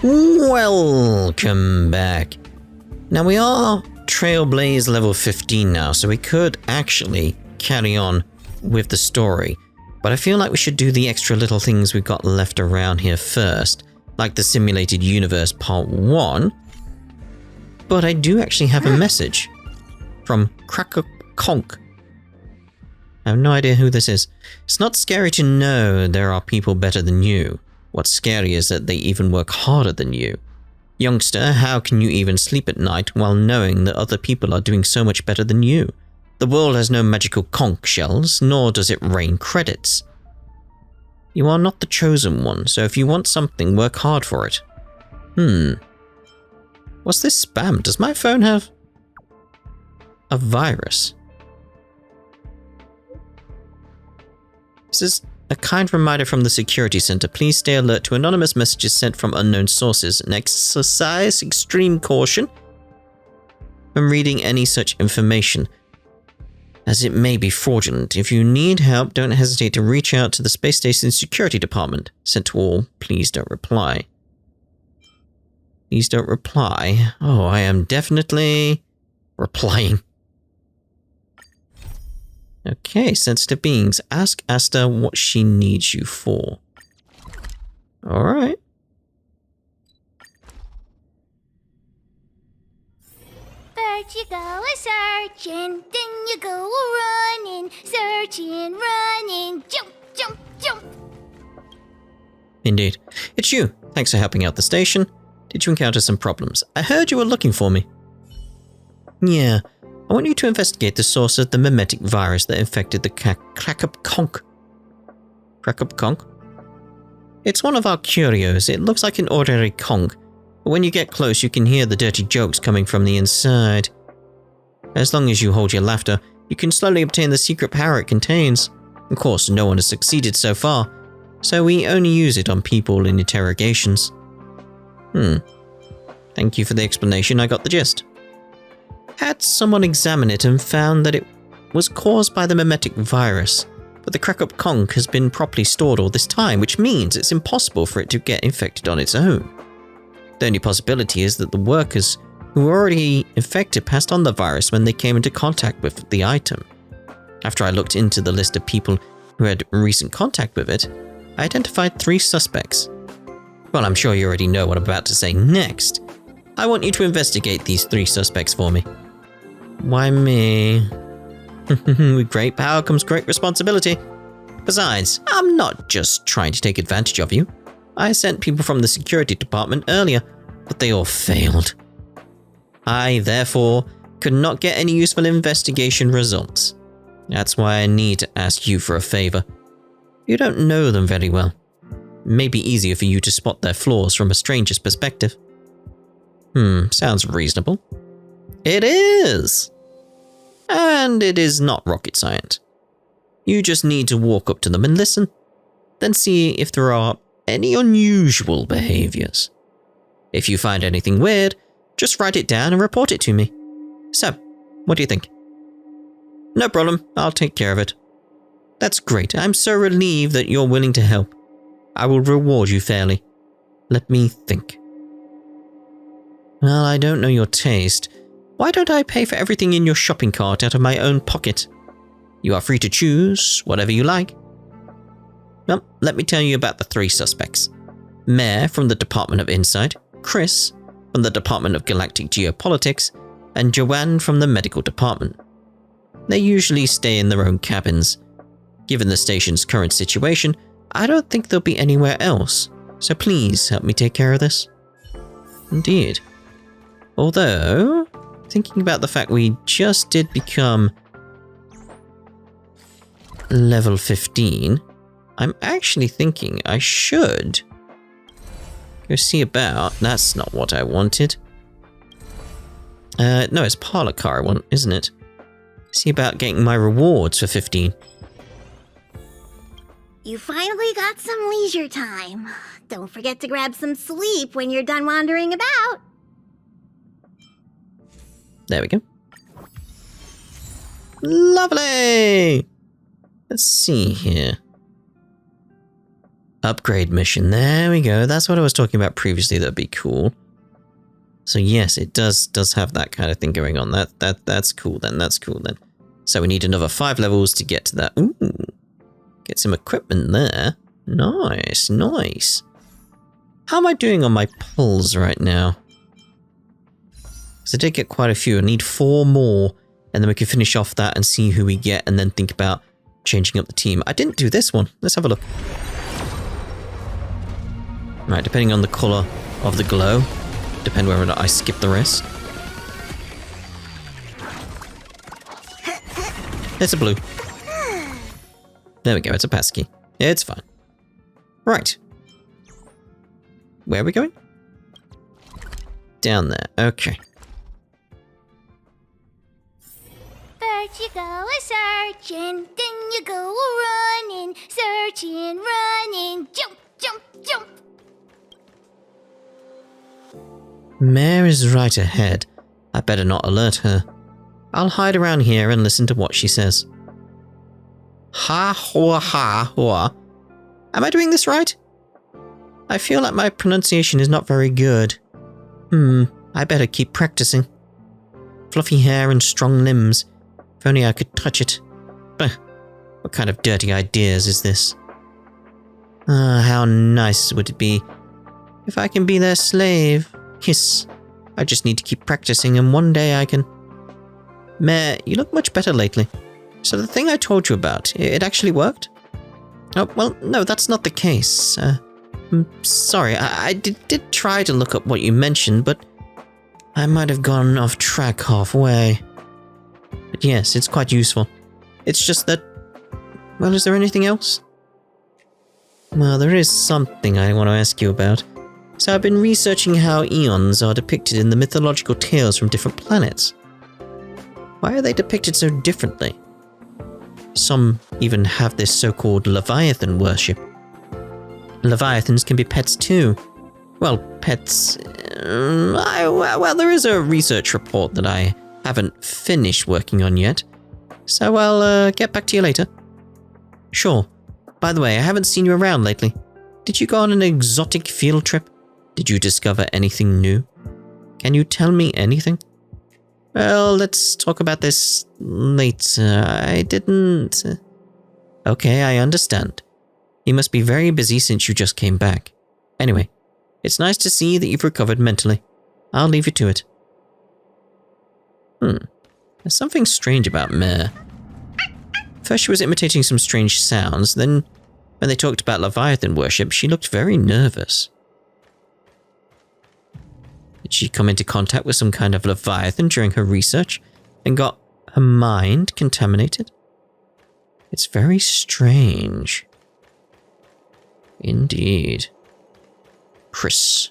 Welcome back. Now we are Trailblaze level 15 now, so we could actually carry on with the story. But I feel like we should do the extra little things we've got left around here first, like the Simulated Universe Part 1. But I do actually have a message from Crackup Conch. I have no idea who this is. It's not scary to know there are people better than you. What's scary is that they even work harder than you. Youngster, how can you even sleep at night while knowing that other people are doing so much better than you? The world has no magical conch shells, nor does it rain credits. You are not the chosen one, so if you want something, work hard for it. What's this spam? Does my phone have a virus? This is a kind reminder from the security center. Please stay alert to anonymous messages sent from unknown sources and exercise extreme caution when reading any such information, as it may be fraudulent. If you need help, don't hesitate to reach out to the space station's security department. Sent to all, please don't reply. Please don't reply. Oh, I am definitely replying. Okay, sensitive beings. Ask Asta what she needs you for. Alright. First you go a-searching, then you go a-running, searching, running, jump, jump, jump. Indeed. It's you. Thanks for helping out the station. Did you encounter some problems? I heard you were looking for me. Yeah. I want you to investigate the source of the mimetic virus that infected the Crackup Conch. Crackup Conch? It's one of our curios. It looks like an ordinary conch, but when you get close you can hear the dirty jokes coming from the inside. As long as you hold your laughter, you can slowly obtain the secret power it contains. Of course, no one has succeeded so far, so we only use it on people in interrogations. Thank you for the explanation, I got the gist. Had someone examine it and found that it was caused by the mimetic virus, but the Crackup Conch has been properly stored all this time, which means it's impossible for it to get infected on its own. The only possibility is that the workers who were already infected passed on the virus when they came into contact with the item. After I looked into the list of people who had recent contact with it, I identified 3 suspects. Well, I'm sure you already know what I'm about to say next. I want you to investigate these 3 suspects for me. Why me? With great power comes great responsibility. Besides, I'm not just trying to take advantage of you. I sent people from the security department earlier, but they all failed. I, therefore, could not get any useful investigation results. That's why I need to ask you for a favor. You don't know them very well. It may be easier for you to spot their flaws from a stranger's perspective. Sounds reasonable. It is! And it is not rocket science. You just need to walk up to them and listen, then see if there are any unusual behaviors. If you find anything weird, just write it down and report it to me. So, what do you think? No problem, I'll take care of it. That's great, I'm so relieved that you're willing to help. I will reward you fairly. Let me think. Well, I don't know your taste. Why don't I pay for everything in your shopping cart out of my own pocket? You are free to choose whatever you like. Well, let me tell you about the 3 suspects. Mare from the Department of Insight, Chris from the Department of Galactic Geopolitics, and Joanne from the Medical Department. They usually stay in their own cabins. Given the station's current situation, I don't think they'll be anywhere else, so please help me take care of this. Indeed. Although, thinking about the fact we just did become level 15, I'm actually thinking I should go see about. That's not what I wanted. No, it's parlor car I want, isn't it? See about getting my rewards for 15. You finally got some leisure time. Don't forget to grab some sleep when you're done wandering about. There we go. Lovely! Let's see here. Upgrade mission. There we go. That's what I was talking about previously. That'd be cool. So yes, it does have that kind of thing going on. That's cool then. That's cool then. So we need another 5 levels to get to that. Ooh. Get some equipment there. Nice, nice. How am I doing on my pulls right now? Because I did get quite a few. I need 4 more. And then we can finish off that and see who we get and then think about changing up the team. I didn't do this one. Let's have a look. Right, depending on the colour of the glow, depend whether or not I skip the rest. It's a blue. There we go, it's a passkey. Yeah, it's fine. Right. Where are we going? Down there, okay. First you go a-searching, then you go a-running, searching, running, jump, jump, jump. Mare is right ahead. I better not alert her. I'll hide around here and listen to what she says. Ha hoa ha hoa. Am I doing this right? I feel like my pronunciation is not very good. I better keep practicing. Fluffy hair and strong limbs. If only I could touch it. What kind of dirty ideas is this? How nice would it be if I can be their slave? Hiss. I just need to keep practicing and one day I can... Mare, you look much better lately. So the thing I told you about, it actually worked? Oh, well, no, that's not the case. I'm sorry, I did try to look up what you mentioned, but I might have gone off track halfway. But yes, it's quite useful. It's just that... Well, is there anything else? Well, there is something I want to ask you about. So I've been researching how eons are depicted in the mythological tales from different planets. Why are they depicted so differently? Some even have this so-called Leviathan worship. Leviathans can be pets too. Well, pets... well, there is a research report that I haven't finished working on yet. So I'll get back to you later. Sure. By the way, I haven't seen you around lately. Did you go on an exotic field trip? Did you discover anything new? Can you tell me anything? Well, let's talk about this later. I didn't... Okay, I understand. You must be very busy since you just came back. Anyway, it's nice to see that you've recovered mentally. I'll leave you to it. There's something strange about Mare. First she was imitating some strange sounds, then when they talked about Leviathan worship, she looked very nervous. Did she come into contact with some kind of Leviathan during her research and got her mind contaminated? It's very strange. Indeed. Chris.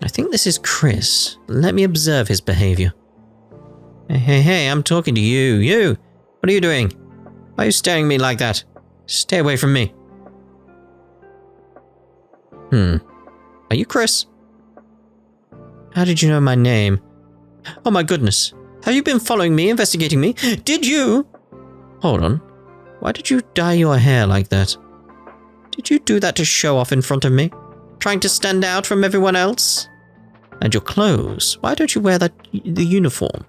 I think this is Chris. Let me observe his behavior. Hey, I'm talking to you. You! What are you doing? Why are you staring at me like that? Stay away from me. Are you Chris? How did you know my name? Oh my goodness. Have you been following me, investigating me? Did you? Hold on. Why did you dye your hair like that? Did you do that to show off in front of me? Trying to stand out from everyone else? And your clothes. Why don't you wear the uniform?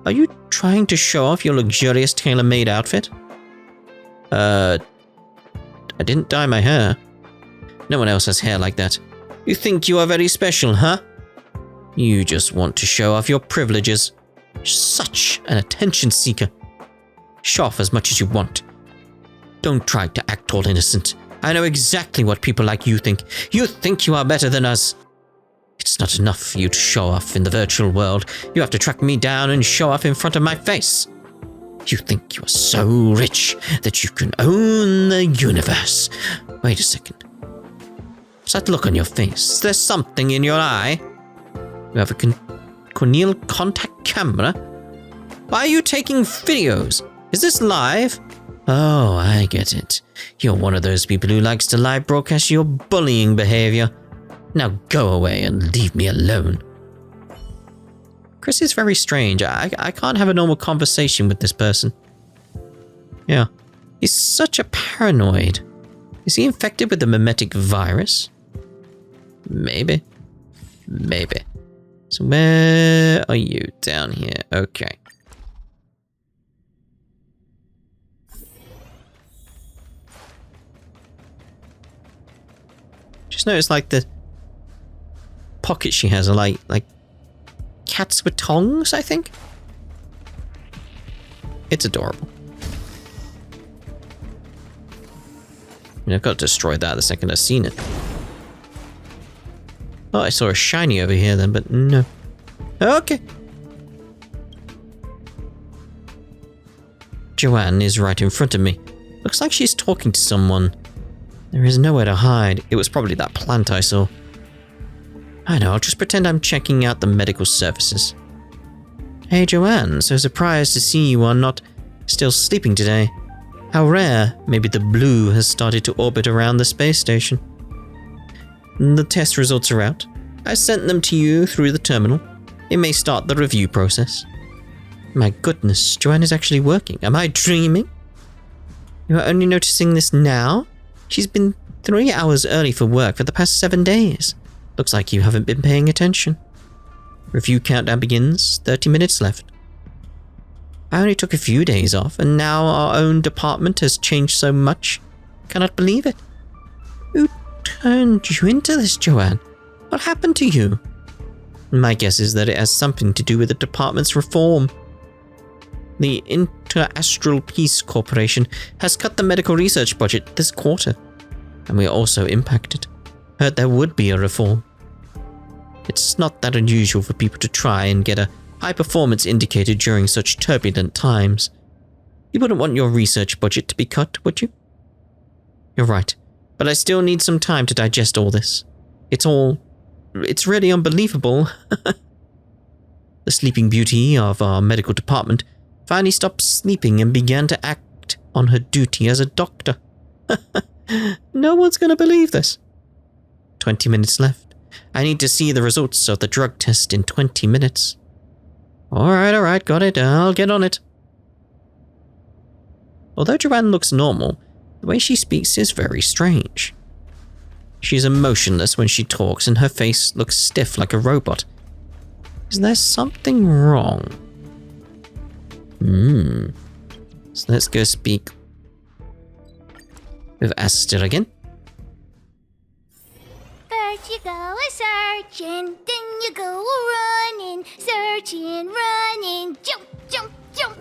Are you trying to show off your luxurious tailor-made outfit? I didn't dye my hair. No one else has hair like that. You think you are very special, huh? You just want to show off your privileges. Such an attention seeker. Show off as much as you want. Don't try to act all innocent. I know exactly what people like you think. You think you are better than us. It's not enough for you to show off in the virtual world. You have to track me down and show off in front of my face. You think you are so rich that you can own the universe. Wait a second. What's that look on your face? Is there something in your eye? You have a corneal contact camera? Why are you taking videos? Is this live? Oh, I get it. You're one of those people who likes to live broadcast your bullying behavior. Now go away and leave me alone. Chris is very strange. I can't have a normal conversation with this person. Yeah, He's such a paranoid. Is he infected with the mimetic virus? Maybe. Maybe. So where are you? Down here. Okay. Just notice like the pockets she has are like cats with tongues, I think. It's adorable. I mean, I've got to destroy that the second I've seen it. Oh, I saw a shiny over here then, but no. Okay. Joanne is right in front of me. Looks like she's talking to someone. There is nowhere to hide. It was probably that plant I saw. I know, I'll just pretend I'm checking out the medical services. Hey Joanne, so surprised to see you are not still sleeping today. How rare. Maybe the blue has started to orbit around the space station. The test results are out. I sent them to you through the terminal. It may start the review process. My goodness, Joanne is actually working. Am I dreaming? You are only noticing this now? She's been 3 hours early for work for the past 7 days. Looks like you haven't been paying attention. Review countdown begins, 30 minutes left. I only took a few days off, and now our own department has changed so much. Cannot believe it. Who turned you into this, Joanne? What happened to you? My guess is that it has something to do with the department's reform. The Inter-Astral Peace Corporation has cut the medical research budget this quarter, and we are also impacted. Heard there would be a reform. It's not that unusual for people to try and get a high performance indicator during such turbulent times. You wouldn't want your research budget to be cut, would you? You're right, but I still need some time to digest all this. It's really unbelievable. The sleeping beauty of our medical department finally stopped sleeping and began to act on her duty as a doctor. No one's going to believe this. 20 minutes left. I need to see the results of the drug test in 20 minutes. Alright, got it. I'll get on it. Although Joanne looks normal, the way she speaks is very strange. She's emotionless when she talks and her face looks stiff like a robot. Is there something wrong? So let's go speak with Asta again. First you go a-searching, then you go a-running, searching, running, jump, jump, jump.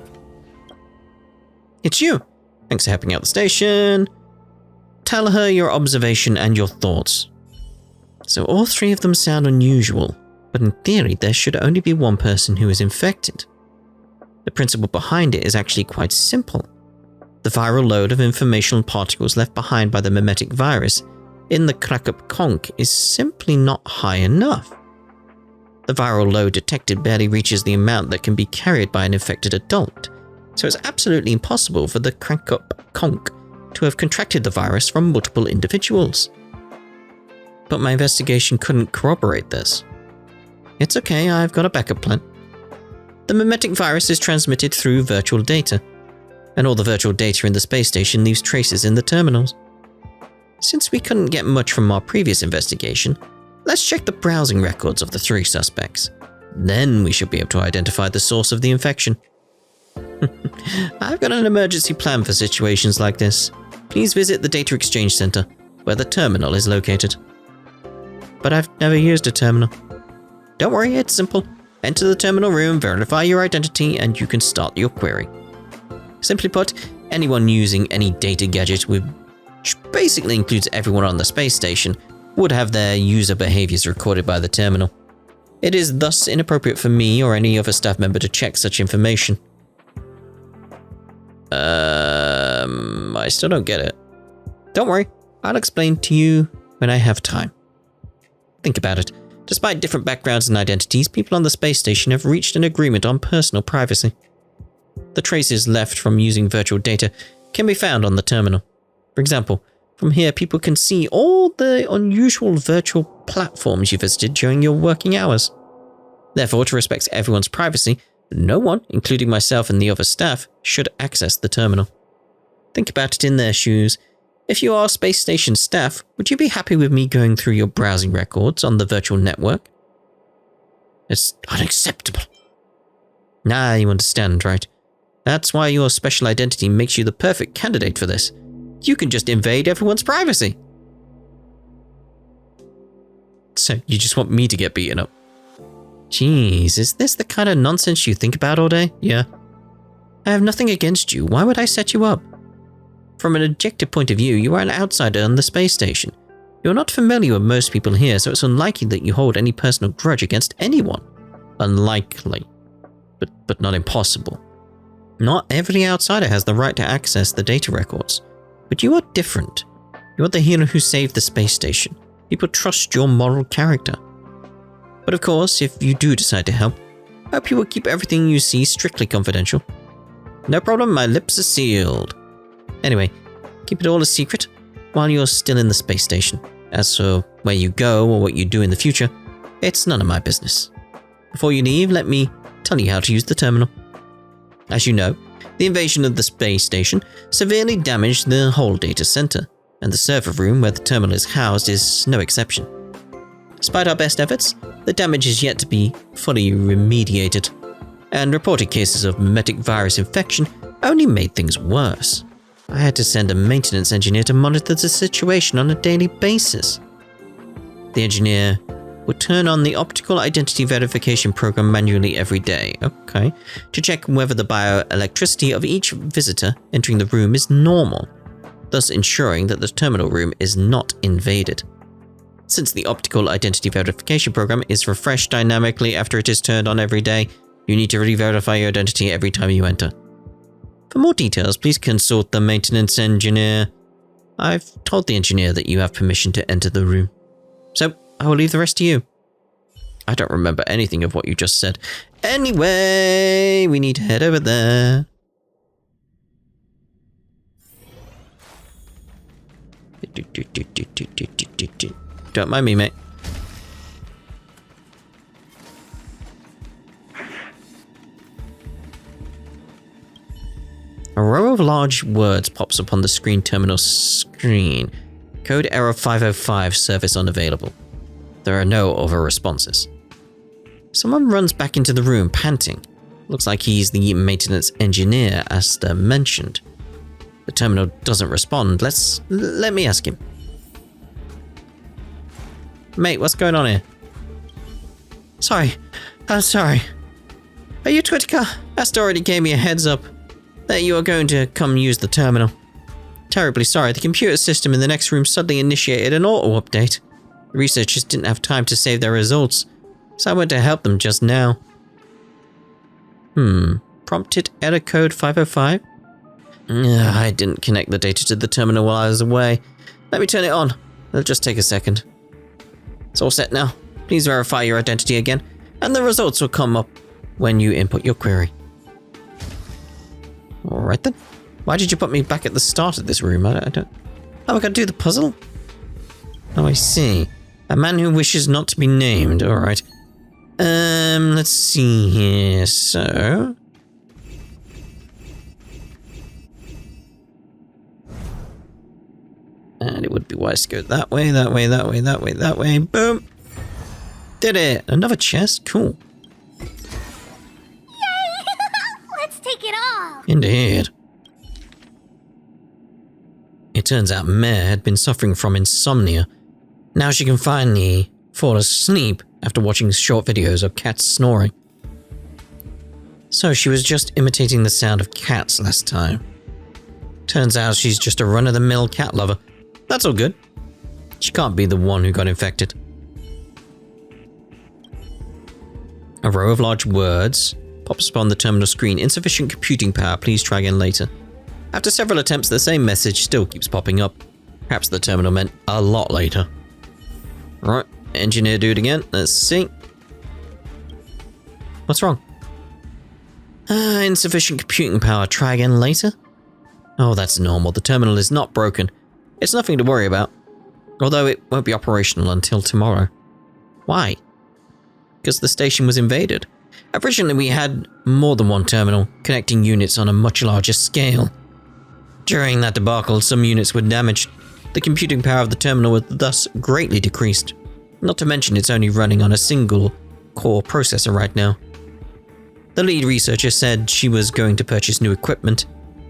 It's you. Thanks for helping out the station. Tell her your observation and your thoughts. So all three of them sound unusual, but in theory there should only be one person who is infected. The principle behind it is actually quite simple. The viral load of informational particles left behind by the mimetic virus in the Crackup Conch is simply not high enough. The viral load detected barely reaches the amount that can be carried by an infected adult, so it's absolutely impossible for the Crackup Conch to have contracted the virus from multiple individuals. But my investigation couldn't corroborate this. It's okay, I've got a backup plan. The mimetic virus is transmitted through virtual data, and all the virtual data in the space station leaves traces in the terminals. Since we couldn't get much from our previous investigation, let's check the browsing records of the 3 suspects. Then we should be able to identify the source of the infection. I've got an emergency plan for situations like this. Please visit the Data Exchange Center, where the terminal is located. But I've never used a terminal. Don't worry, it's simple. Enter the terminal room, verify your identity, and you can start your query. Simply put, anyone using any data gadget, which basically includes everyone on the space station, would have their user behaviors recorded by the terminal. It is thus inappropriate for me or any other staff member to check such information. I still don't get it. Don't worry, I'll explain to you when I have time. Think about it. Despite different backgrounds and identities, people on the space station have reached an agreement on personal privacy. The traces left from using virtual data can be found on the terminal. For example, from here people can see all the unusual virtual platforms you visited during your working hours. Therefore, to respect everyone's privacy, no one, including myself and the other staff, should access the terminal. Think about it in their shoes. If you are space station staff, would you be happy with me going through your browsing records on the virtual network? It's unacceptable. Nah, you understand, right? That's why your special identity makes you the perfect candidate for this. You can just invade everyone's privacy. So, you just want me to get beaten up? Jeez, is this the kind of nonsense you think about all day? Yeah. I have nothing against you. Why would I set you up? From an objective point of view, you are an outsider on the space station. You're not familiar with most people here, so it's unlikely that you hold any personal grudge against anyone. Unlikely. But not impossible. Not every outsider has the right to access the data records. But you are different. You are the hero who saved the space station. People trust your moral character. But of course, if you do decide to help, I hope you will keep everything you see strictly confidential. No problem, my lips are sealed. Anyway, keep it all a secret while you're still in the space station. As for where you go or what you do in the future, it's none of my business. Before you leave, let me tell you how to use the terminal. As you know, the invasion of the space station severely damaged the whole data center, and the server room where the terminal is housed is no exception. Despite our best efforts, the damage is yet to be fully remediated, and reported cases of mimetic virus infection only made things worse. I had to send a maintenance engineer to monitor the situation on a daily basis. The engineer would turn on the optical identity verification program manually every day, to check whether the bioelectricity of each visitor entering the room is normal, thus ensuring that the terminal room is not invaded. Since the optical identity verification program is refreshed dynamically after it is turned on every day, you need to re-verify your identity every time you enter. For more details, please consult the maintenance engineer. I've told the engineer that you have permission to enter the room. So, I will leave the rest to you. I don't remember anything of what you just said. Anyway, we need to head over there. Don't mind me, mate. A row of large words pops up on the screen terminal screen. Code error 505, service unavailable. There are no other responses. Someone runs back into the room, panting. Looks like he's the maintenance engineer Asta mentioned. The terminal doesn't respond. Let me ask him. Mate, what's going on here? I'm sorry. Are you Twitter? Asta already gave me a heads up that you are going to come use the terminal. Terribly sorry, the computer system in the next room suddenly initiated an auto-update. The researchers didn't have time to save their results, so I went to help them just now. Prompted error code 505? I didn't connect the data to the terminal while I was away. Let me turn it on. It'll just take a second. It's all set now. Please verify your identity again, and the results will come up when you input your query. Alright then. Why did you put me back at the start of this room? I don't... Oh, I gotta do the puzzle? Oh, I see. A man who wishes not to be named. Alright. Let's see here. So... And it would be wise to go that way, that way, that way, that way, that way. Boom! Did it! Another chest? Cool. Yay! Let's take it all! Indeed. It turns out Mare had been suffering from insomnia. Now she can finally fall asleep after watching short videos of cats snoring. So she was just imitating the sound of cats last time. Turns out she's just a run-of-the-mill cat lover. That's all good. She can't be the one who got infected. A row of large words pops up on the terminal screen. Insufficient computing power, please try again later. After several attempts, the same message still keeps popping up. Perhaps the terminal meant a lot later. Right, engineer dude again. Let's see. What's wrong? Insufficient computing power. Try again later? Oh, that's normal. The terminal is not broken. It's nothing to worry about. Although it won't be operational until tomorrow. Why? Because the station was invaded. Originally, we had more than one terminal, connecting units on a much larger scale. During that debacle, some units were damaged. The computing power of the terminal was thus greatly decreased. Not to mention it's only running on a single core processor right now. The lead researcher said she was going to purchase new equipment,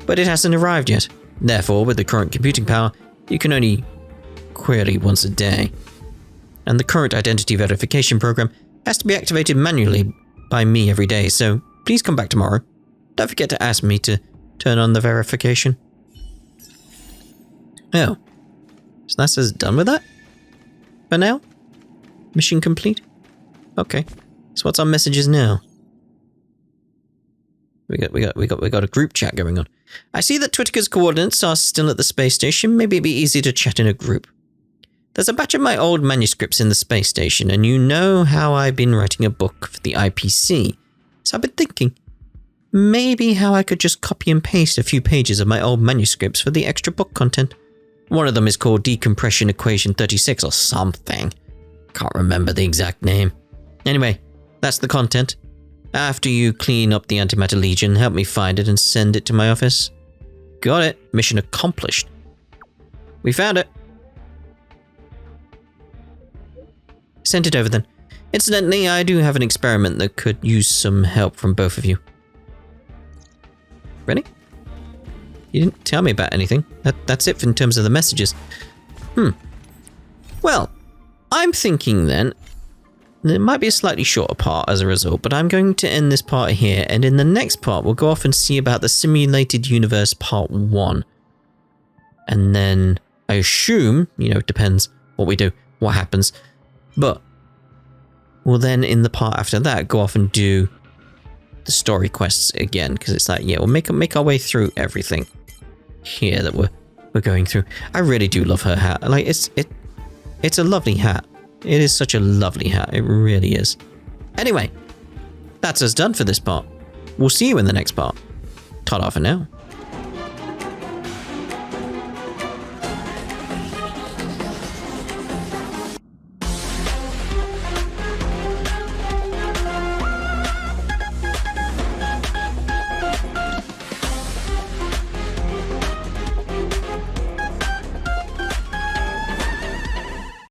but it hasn't arrived yet. Therefore, with the current computing power, you can only query once a day. And the current identity verification program has to be activated manually by me every day, so please come back tomorrow. Don't forget to ask me to turn on the verification. Oh. So that's us done with that? For now? Mission complete? Okay. So what's our messages now? We got a group chat going on. I see that Twitter's coordinates are still at the space station. Maybe it'd be easy to chat in a group. There's a batch of my old manuscripts in the space station, and you know how I've been writing a book for the IPC. So I've been thinking, maybe how I could just copy and paste a few pages of my old manuscripts for the extra book content. One of them is called Decompression Equation 36 or something. Can't remember the exact name. Anyway, that's the content. After you clean up the Antimatter Legion, help me find it and send it to my office. Got it. Mission accomplished. We found it. Sent it over then. Incidentally, I do have an experiment that could use some help from both of you. Really? You didn't tell me about anything. That's it in terms of the messages. Well, I'm thinking then, it might be a slightly shorter part as a result, but I'm going to end this part here, and in the next part we'll go off and see about the Simulated Universe Part 1. And then, I assume, it depends what we do, what happens, but we'll then in the part after that go off and do the story quests again, because it's like, we'll make our way through everything here that we're going through. I really do love her hat. Like, it's a lovely hat. It is such a lovely hat. It really is. Anyway, that's us done for this part. We'll see you in the next part. Ta-da for now.